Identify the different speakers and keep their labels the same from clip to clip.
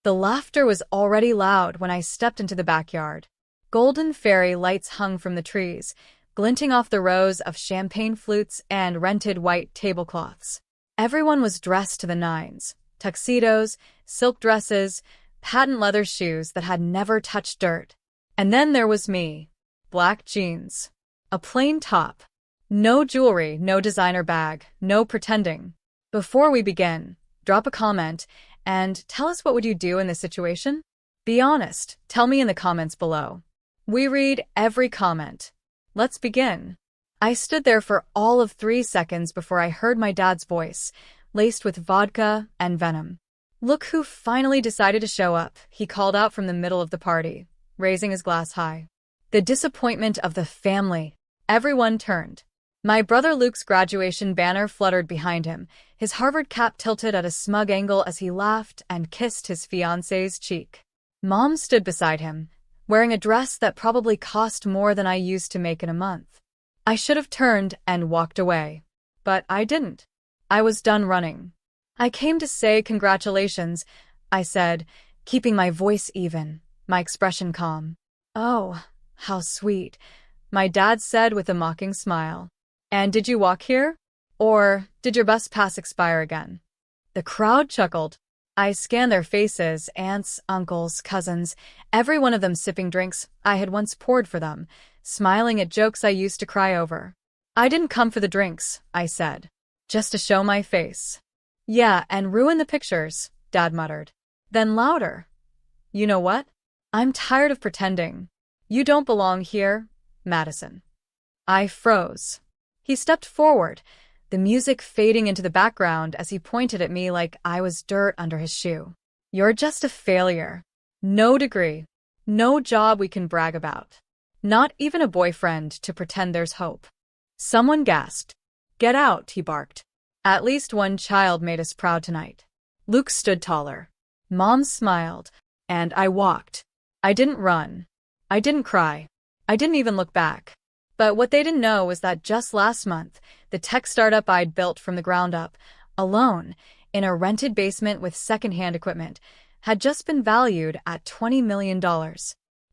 Speaker 1: The laughter was already loud when I stepped into the backyard. Golden fairy lights hung from the trees, glinting off the rows of champagne flutes and rented white tablecloths. Everyone was dressed to the nines: tuxedos, silk dresses, patent leather shoes that had never touched dirt. And then there was me. Black jeans. A plain top. No jewelry, no designer bag, no pretending. Before we begin, drop a comment and tell us, what would you do in this situation? Be honest, tell me in the comments below. We read every comment. Let's begin. I stood there for all of 3 seconds before I heard my dad's voice, laced with vodka and venom. "Look who finally decided to show up," he called out from the middle of the party, raising his glass high. The disappointment of the family. Everyone turned. My brother Luke's graduation banner fluttered behind him, his Harvard cap tilted at a smug angle as he laughed and kissed his fiancée's cheek. Mom stood beside him, wearing a dress that probably cost more than I used to make in a month. I should have turned and walked away. But I didn't. I was done running. "I came to say congratulations," I said, keeping my voice even, my expression calm. "Oh, how sweet," my dad said with a mocking smile. "And did you walk here? Or did your bus pass expire again?" The crowd chuckled. I scanned their faces: aunts, uncles, cousins, every one of them sipping drinks I had once poured for them, smiling at jokes I used to cry over. "I didn't come for the drinks," I said. "Just to show my face." "Yeah, and ruin the pictures," Dad muttered. Then louder. "You know what? I'm tired of pretending. You don't belong here, Madison." I froze. He stepped forward, the music fading into the background as he pointed at me like I was dirt under his shoe. "You're just a failure. No degree. No job we can brag about. Not even a boyfriend to pretend there's hope." Someone gasped. "Get out," he barked. "At least one child made us proud tonight." Luke stood taller. Mom smiled, and I walked. I didn't run. I didn't cry. I didn't even look back. But what they didn't know was that just last month, the tech startup I'd built from the ground up, alone, in a rented basement with secondhand equipment, had just been valued at $20 million.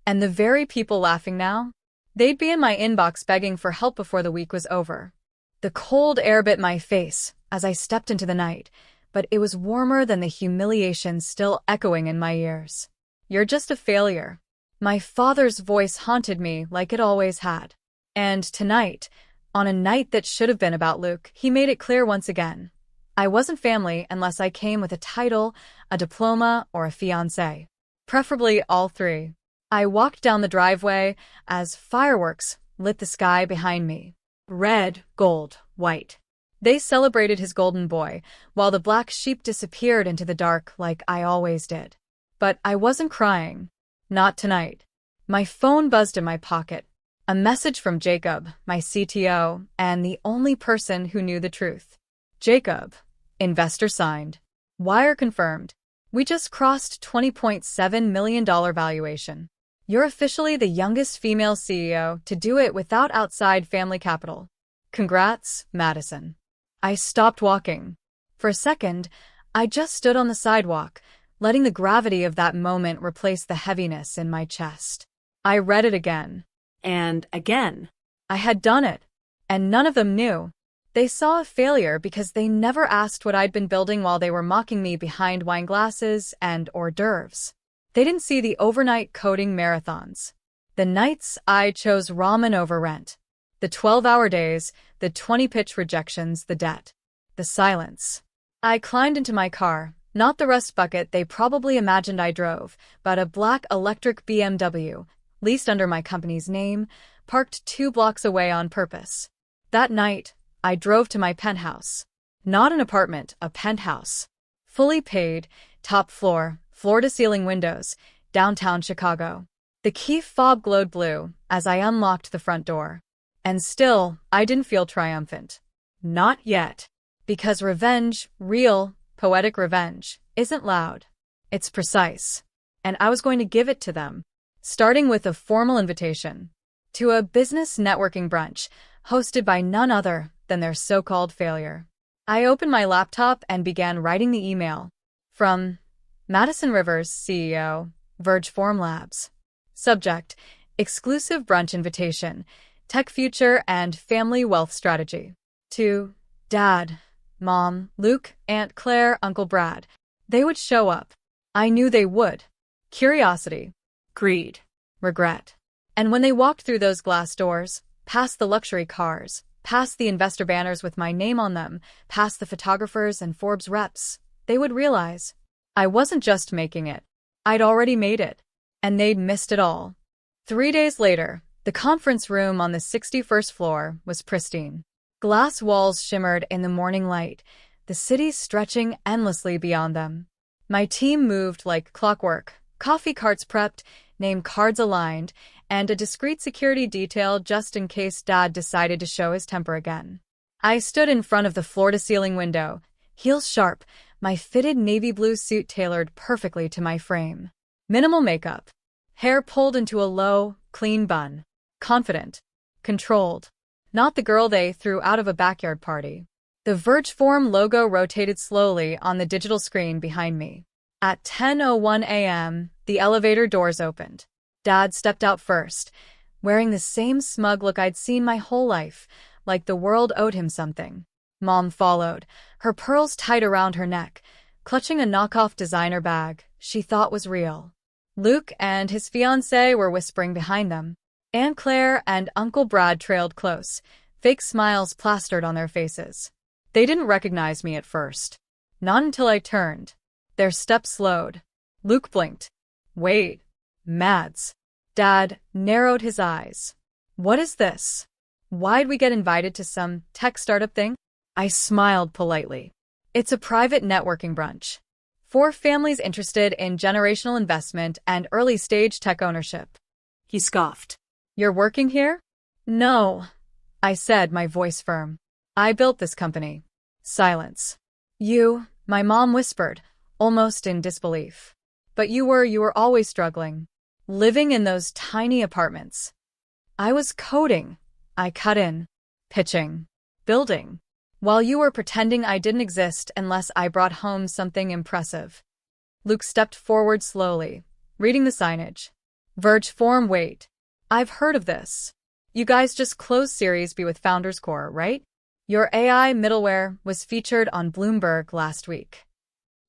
Speaker 1: And the very people laughing now? They'd be in my inbox begging for help before the week was over. The cold air bit my face as I stepped into the night, but it was warmer than the humiliation still echoing in my ears. "You're just a failure." My father's voice haunted me like it always had. And tonight, on a night that should have been about Luke, he made it clear once again. I wasn't family unless I came with a title, a diploma, or a fiancé. Preferably all three. I walked down the driveway as fireworks lit the sky behind me. Red, gold, white. They celebrated his golden boy, while the black sheep disappeared into the dark like I always did. But I wasn't crying. Not tonight. My phone buzzed in my pocket. A message from Jacob, my CTO, and the only person who knew the truth. "Jacob, investor signed. Wire confirmed. We just crossed $20.7 million valuation. You're officially the youngest female CEO to do it without outside family capital. Congrats, Madison." I stopped walking. For a second, I just stood on the sidewalk, letting the gravity of that moment replace the heaviness in my chest. I read it again. And again. I had done it. And none of them knew. They saw a failure because they never asked what I'd been building while they were mocking me behind wine glasses and hors d'oeuvres. They didn't see the overnight coding marathons. The nights I chose ramen over rent. The 12-hour days, the 20-pitch rejections, the debt. The silence. I climbed into my car, not the rust bucket they probably imagined I drove, but a black electric BMW, leased under my company's name, parked 2 blocks away on purpose. That night, I drove to my penthouse. Not an apartment, a penthouse. Fully paid, top floor, floor-to-ceiling windows, downtown Chicago. The key fob glowed blue as I unlocked the front door. And still, I didn't feel triumphant. Not yet. Because revenge, real, poetic revenge, isn't loud. It's precise. And I was going to give it to them. Starting with a formal invitation to a business networking brunch hosted by none other than their so-called failure. I opened my laptop and began writing the email. From Madison Rivers, CEO, Verge Form Labs. Subject: Exclusive brunch invitation, tech future and family wealth strategy. To Dad, Mom, Luke, Aunt Claire, Uncle Brad. They would show up. I knew they would. Curiosity, greed, regret. And when they walked through those glass doors, past the luxury cars, past the investor banners with my name on them, past the photographers and Forbes reps, they would realize I wasn't just making it. I'd already made it. And they'd missed it all. 3 days later, the conference room on the 61st floor was pristine. Glass walls shimmered in the morning light, the city stretching endlessly beyond them. My team moved like clockwork, coffee carts prepped, name cards aligned, and a discreet security detail just in case Dad decided to show his temper again. I stood in front of the floor-to-ceiling window, heels sharp, my fitted navy blue suit tailored perfectly to my frame. Minimal makeup, hair pulled into a low, clean bun. Confident, controlled. Not the girl they threw out of a backyard party. The Verge Form logo rotated slowly on the digital screen behind me. At 10:01 a.m., the elevator doors opened. Dad stepped out first, wearing the same smug look I'd seen my whole life, like the world owed him something. Mom followed, her pearls tight around her neck, clutching a knockoff designer bag she thought was real. Luke and his fiancée were whispering behind them. Aunt Claire and Uncle Brad trailed close, fake smiles plastered on their faces. They didn't recognize me at first. Not until I turned. Their steps slowed. Luke blinked. Wait. Mads. Dad narrowed his eyes. What is this? Why'd we get invited to some tech startup thing? I smiled politely. It's a private networking brunch. 4 families interested in generational investment and early-stage tech ownership. He scoffed. You're working here? No, I said, my voice firm. I built this company. Silence. You, my mom whispered, almost in disbelief. But you were always struggling. Living in those tiny apartments. I was coding. I cut in. Pitching. Building. While you were pretending I didn't exist unless I brought home something impressive. Luke stepped forward slowly, reading the signage. Verge Form Wait. I've heard of this. You guys just closed Series B with Founders Core, right? Your AI middleware was featured on Bloomberg last week.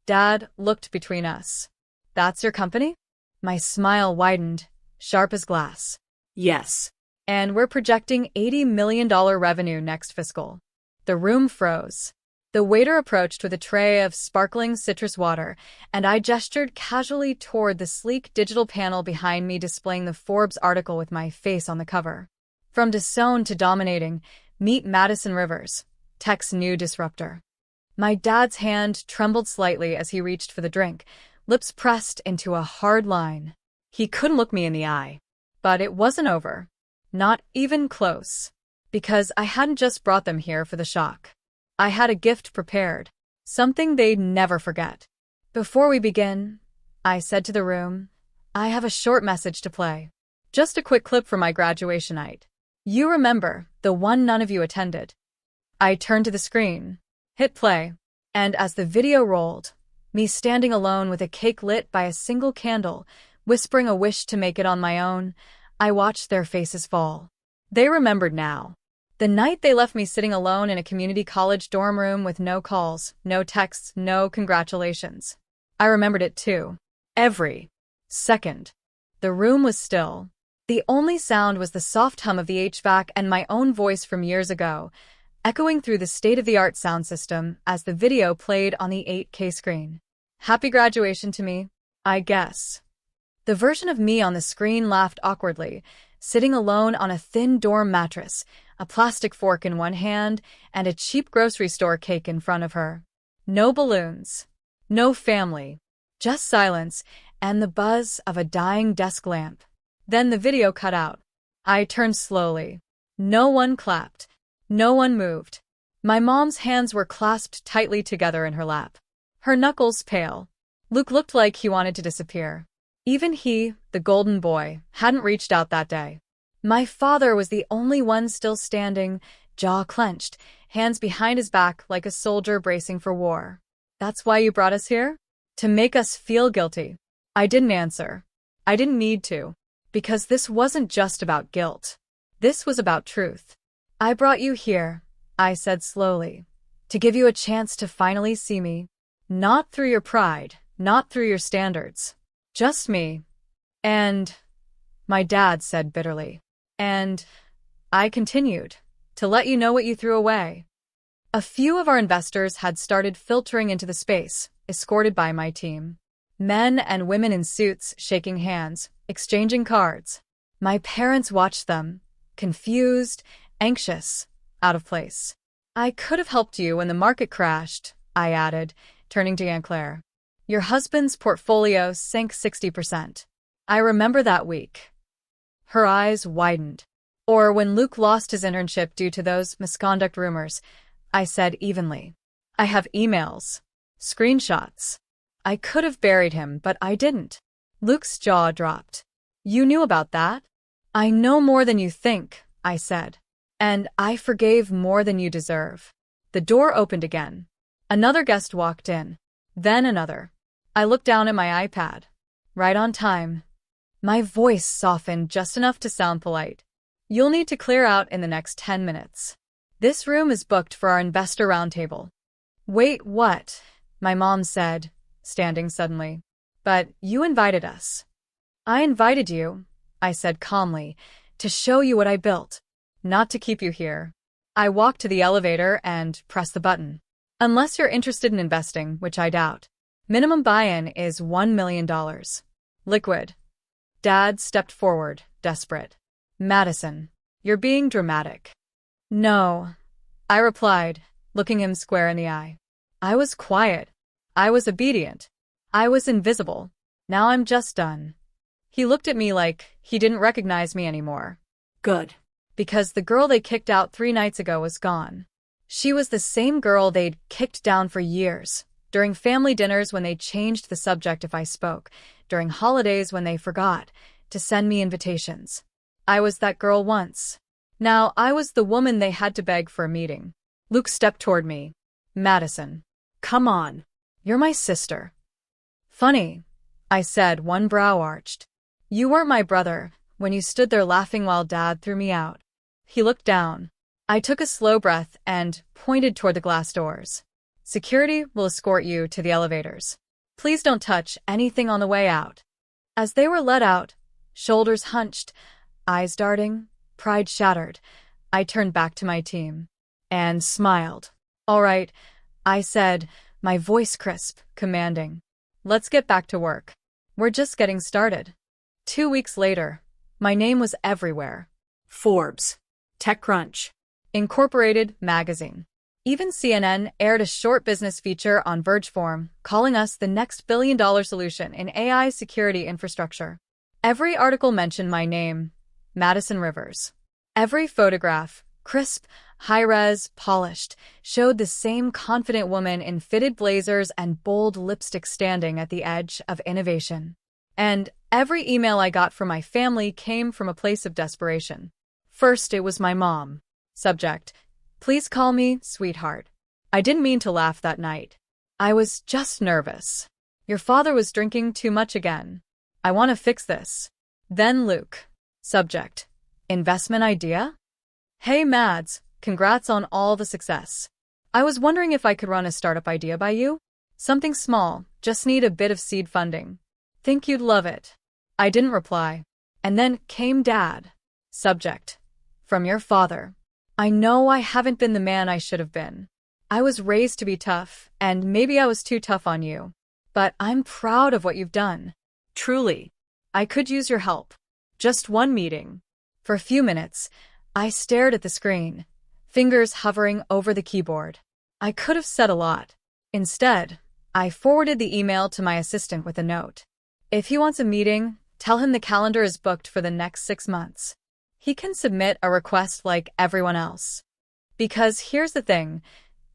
Speaker 1: Dad looked between us. That's your company? My smile widened, sharp as glass. Yes. And we're projecting $80 million revenue next fiscal. The room froze. The waiter approached with a tray of sparkling citrus water, and I gestured casually toward the sleek digital panel behind me displaying the Forbes article with my face on the cover. From disowned to dominating, meet Madison Rivers, tech's new disruptor. My dad's hand trembled slightly as he reached for the drink, lips pressed into a hard line. He couldn't look me in the eye. But it wasn't over. Not even close. Because I hadn't just brought them here for the shock. I had a gift prepared. Something they'd never forget. Before we begin, I said to the room, I have a short message to play. Just a quick clip from my graduation night. You remember, the one none of you attended. I turned to the screen, hit play, and as the video rolled, me standing alone with a cake lit by a single candle, whispering a wish to make it on my own, I watched their faces fall. They remembered now. The night they left me sitting alone in a community college dorm room with no calls, no texts, no congratulations. I remembered it too. Every second. The room was still. The only sound was the soft hum of the HVAC and my own voice from years ago, echoing through the state-of-the-art sound system as the video played on the 8K screen. Happy graduation to me, I guess. The version of me on the screen laughed awkwardly, sitting alone on a thin dorm mattress, a plastic fork in one hand and a cheap grocery store cake in front of her. No balloons. No family. Just silence and the buzz of a dying desk lamp. Then the video cut out. I turned slowly. No one clapped. No one moved. My mom's hands were clasped tightly together in her lap. Her knuckles pale. Luke looked like he wanted to disappear. Even he, the golden boy, hadn't reached out that day. My father was the only one still standing, jaw clenched, hands behind his back like a soldier bracing for war. That's why you brought us here? To make us feel guilty. I didn't answer. I didn't need to. Because this wasn't just about guilt. This was about truth. I brought you here, I said slowly, to give you a chance to finally see me. Not through your pride, not through your standards. Just me. And, my dad said bitterly. And, I continued, to let you know what you threw away. A few of our investors had started filtering into the space, escorted by my team. Men and women in suits shaking hands, exchanging cards. My parents watched them, confused, anxious, out of place. I could have helped you when the market crashed, I added, turning to Aunt Claire. Your husband's portfolio sank 60%. I remember that week. Her eyes widened. Or when Luke lost his internship due to those misconduct rumors, I said evenly. I have emails. Screenshots. I could have buried him, but I didn't. Luke's jaw dropped. You knew about that? I know more than you think, I said. And I forgave more than you deserve. The door opened again. Another guest walked in. Then another. I looked down at my iPad. Right on time. My voice softened just enough to sound polite. You'll need to clear out in the next 10 minutes. This room is booked for our investor roundtable. Wait, what? My mom said, standing suddenly. But you invited us. I invited you, I said calmly, to show you what I built, not to keep you here. I walked to the elevator and pressed the button. Unless you're interested in investing, which I doubt. Minimum buy-in is $1 million. Liquid. Dad stepped forward, desperate. Madison, you're being dramatic. No, I replied, looking him square in the eye. I was quiet. I was obedient. I was invisible. Now I'm just done. He looked at me like he didn't recognize me anymore. Good. Because the girl they kicked out 3 nights ago was gone. She was the same girl they'd kicked down for years, during family dinners when they changed the subject if I spoke, during holidays when they forgot to send me invitations. I was that girl once. Now I was the woman they had to beg for a meeting. Luke stepped toward me. Madison. Come on. You're my sister. Funny, I said, one brow arched. You weren't my brother when you stood there laughing while Dad threw me out. He looked down. I took a slow breath and pointed toward the glass doors. Security will escort you to the elevators. Please don't touch anything on the way out. As they were let out, shoulders hunched, eyes darting, pride shattered, I turned back to my team and smiled. All right, I said, my voice crisp, commanding. Let's get back to work. We're just getting started. 2 weeks later, my name was everywhere. Forbes, TechCrunch, Incorporated magazine. Even CNN aired a short business feature on Vergeform, calling us the next billion-dollar solution in AI security infrastructure. Every article mentioned my name, Madison Rivers. Every photograph, crisp, high-res, polished, showed the same confident woman in fitted blazers and bold lipstick standing at the edge of innovation. And every email I got from my family came from a place of desperation. First, it was my mom. Subject: please call me sweetheart. I didn't mean to laugh that night. I was just nervous. Your father was drinking too much again. I want to fix this. Then Luke. Subject: investment idea? Hey Mads, congrats on all the success. I was wondering if I could run a startup idea by you? Something small, just need a bit of seed funding. Think you'd love it. I didn't reply. And then came Dad. Subject: from your father. I know I haven't been the man I should have been. I was raised to be tough, and maybe I was too tough on you. But I'm proud of what you've done. Truly. I could use your help. Just one meeting. For a few minutes, I stared at the screen, fingers hovering over the keyboard. I could have said a lot. Instead, I forwarded the email to my assistant with a note. If he wants a meeting, tell him the calendar is booked for the next 6 months. He can submit a request like everyone else. Because here's the thing,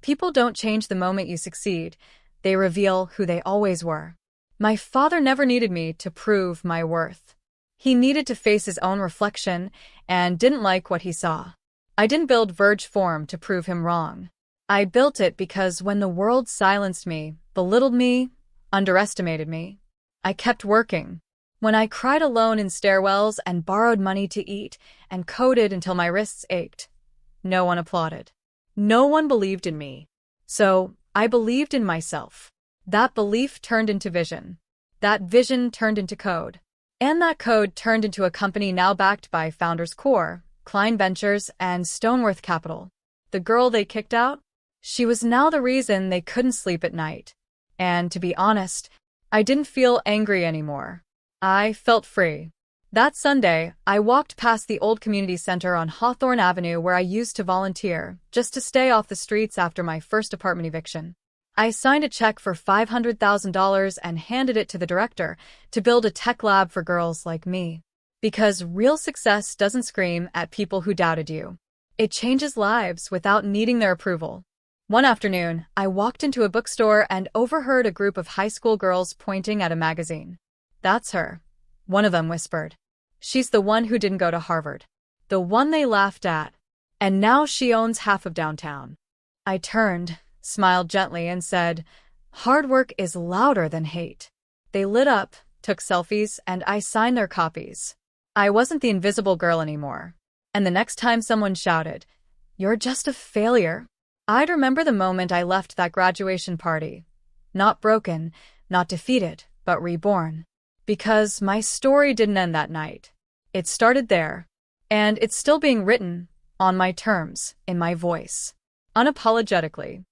Speaker 1: people don't change the moment you succeed, they reveal who they always were. My father never needed me to prove my worth. He needed to face his own reflection and didn't like what he saw. I didn't build Vergeform to prove him wrong. I built it because when the world silenced me, belittled me, underestimated me. I kept working. When I cried alone in stairwells and borrowed money to eat and coded until my wrists ached, no one applauded. No one believed in me. So, I believed in myself. That belief turned into vision. That vision turned into code. And that code turned into a company now backed by Founders Core, Klein Ventures, and Stoneworth Capital. The girl they kicked out? She was now the reason they couldn't sleep at night. And to be honest, I didn't feel angry anymore. I felt free. That Sunday, I walked past the old community center on Hawthorne Avenue where I used to volunteer, just to stay off the streets after my first apartment eviction. I signed a check for $500,000 and handed it to the director to build a tech lab for girls like me. Because real success doesn't scream at people who doubted you. It changes lives without needing their approval. One afternoon, I walked into a bookstore and overheard a group of high school girls pointing at a magazine. "That's her," one of them whispered. "She's the one who didn't go to Harvard. The one they laughed at. And now she owns half of downtown." I turned, smiled gently, and said, "Hard work is louder than hate." They lit up, took selfies, and I signed their copies. I wasn't the invisible girl anymore. And the next time someone shouted, "You're just a failure," I'd remember the moment I left that graduation party. Not broken, not defeated, but reborn. Because my story didn't end that night. It started there. And it's still being written, on my terms, in my voice. Unapologetically.